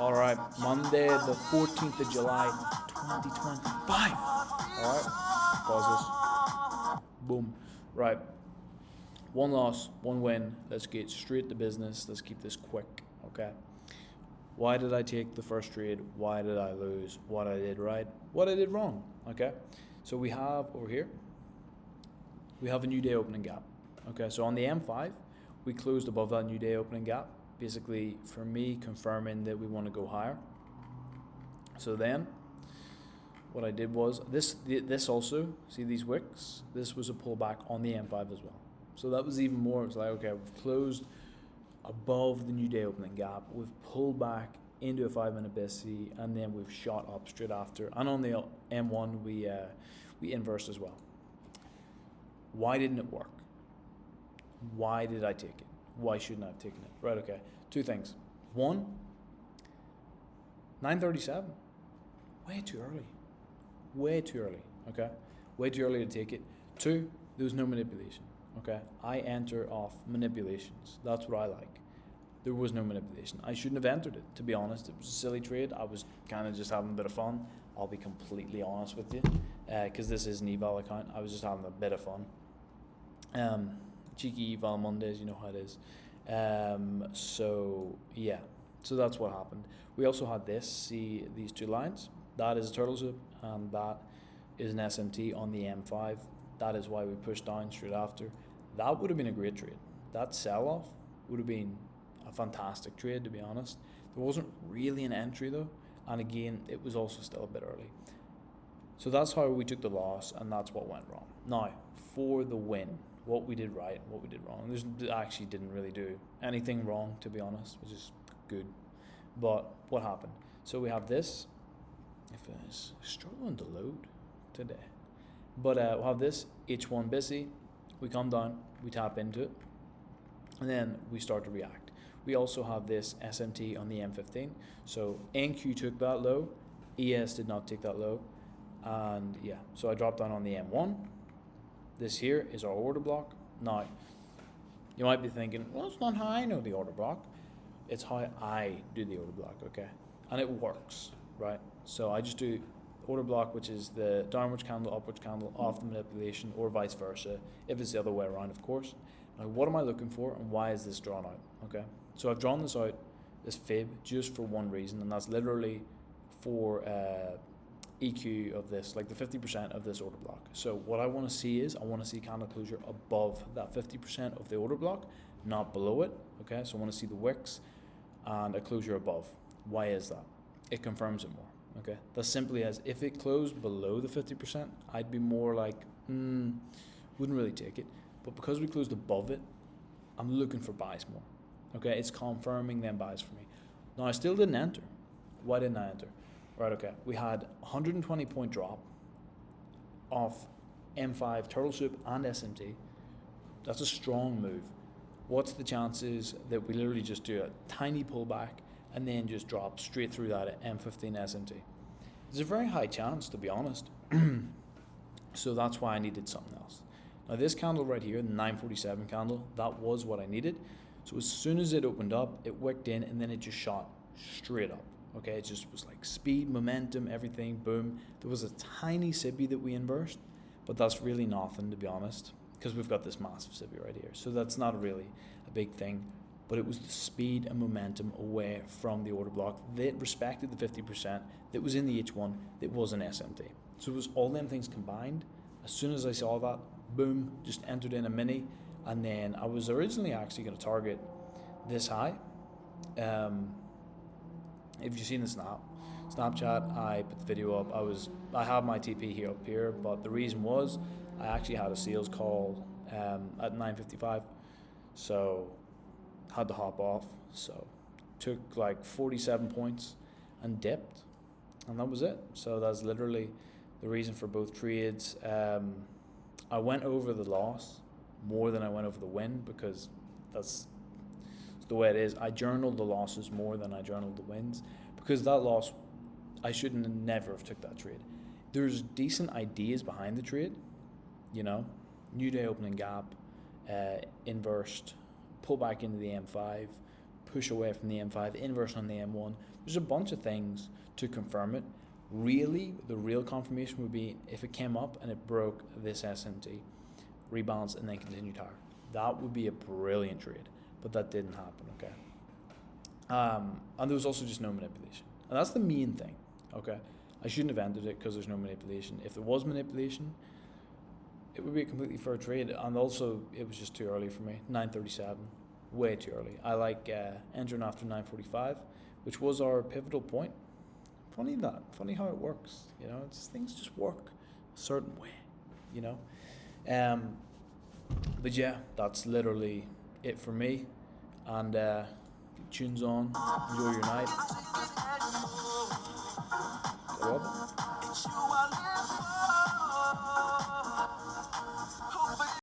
All right, Monday, the 14th of July, 2025. All right, pause this. Boom. Right, one loss, one win. Let's get straight to business. Let's keep this quick, okay? Why did I take the first trade? Why did I lose? What I did right? What I did wrong, okay? So we have over here, we have a new day opening gap, okay? So on the M5, we closed above that new day opening gap, basically for me confirming that we want to go higher. So then what I did was this also, see these wicks, this was a pullback on the M5 as well. So that was even more, it's like, okay, we've closed above the new day opening gap, we've pulled back into a 5-minute BSC, and then we've shot up straight after. And on the M1 we inversed as well. Why didn't it work? Why did I take it? Why shouldn't I have taken it? Right, okay. Two things. One, 9:37. Way too early. Way too early, okay? Way too early to take it. Two, there was no manipulation, okay? I enter off manipulations. That's what I like. There was no manipulation. I shouldn't have entered it, to be honest. It was a silly trade. I was kind of just having a bit of fun. I'll be completely honest with you, because this is an eval account. I was just having a bit of fun. Cheeky eval Mondays, you know how it is. So yeah, so that's what happened. We also had this, see these two lines? That is a turtle soup, and that is an SMT on the M5. That is why we pushed down straight after. That would have been a great trade. That sell-off would have been a fantastic trade, to be honest. There wasn't really an entry though, and again, it was also still a bit early. So that's how we took the loss, and that's what went wrong. Now, for the win, what we did right, what we did wrong. I actually didn't really do anything wrong, to be honest, which is good. But what happened? So we have this. If it's struggling to load today. But we'll have this H1 busy. We come down, we tap into it, and then we start to react. We also have this SMT on the M15. So NQ took that low, ES did not take that low. And yeah, so I dropped down on the M1. This here is our order block. Now, you might be thinking, well, it's not how I know the order block. It's how I do the order block, okay? And it works, right? So I just do order block, which is the downwards candle, upwards candle, off the manipulation, or vice versa, if it's the other way around, of course. Now, what am I looking for, and why is this drawn out, okay? So I've drawn this out, this fib, just for one reason, and that's literally for EQ of this, like the 50% of this order block. So what I want to see is, I want to see candle closure above that 50% of the order block, not below it, okay? So I want to see the wicks and a closure above. Why is that? It confirms it more, okay? That's simply as, if it closed below the 50%, I'd be more like, wouldn't really take it. But because we closed above it, I'm looking for buys more, okay? It's confirming them buys for me. Now, I still didn't enter. Why didn't I enter? Right, okay, we had 120 point drop off M5, turtle soup, and SMT. That's a strong move. What's the chances that we literally just do a tiny pullback and then just drop straight through that M15 SMT? There's a very high chance, to be honest. So that's why I needed something else. Now this candle right here, the 947 candle, that was what I needed. So as soon as it opened up, it wicked in, and then it just shot straight up. Okay, it just was like speed, momentum, everything, boom. There was a tiny SIBI that we inversed, but that's really nothing, to be honest, because we've got this massive SIBI right here. So that's not really a big thing, but it was the speed and momentum away from the order block that respected the 50% that was in the H1 that was an SMT. So it was all them things combined. As soon as I saw that, boom, just entered in a mini, and then I was originally actually going to target this high. If you've seen the Snapchat, I put the video up. I have my TP here up here, but the reason was I actually had a sales call at 9:55, so had to hop off. So took like 47 points and dipped, and that was it. So that's literally the reason for both trades. I went over the loss more than I went over the win, because that's the way it is. I journaled the losses more than I journaled the wins, because that loss, I shouldn't have never have took that trade. There's decent ideas behind the trade, you know, new day opening gap, inversed, pull back into the M5, push away from the M5, inversion on the M1. There's a bunch of things to confirm it. Really, the real confirmation would be if it came up and it broke this SMT, rebalance, and then continued higher. That would be a brilliant trade, but that didn't happen, okay? And there was also just no manipulation. And that's the main thing, okay? I shouldn't have entered it because there's no manipulation. If there was manipulation, it would be a completely fair trade. And also, it was just too early for me. 9:37, way too early. I like entering after 9:45, which was our pivotal point. Funny how it works, you know. Things just work a certain way, you know. But yeah, that's literally it for me. And tunes on, enjoy your night.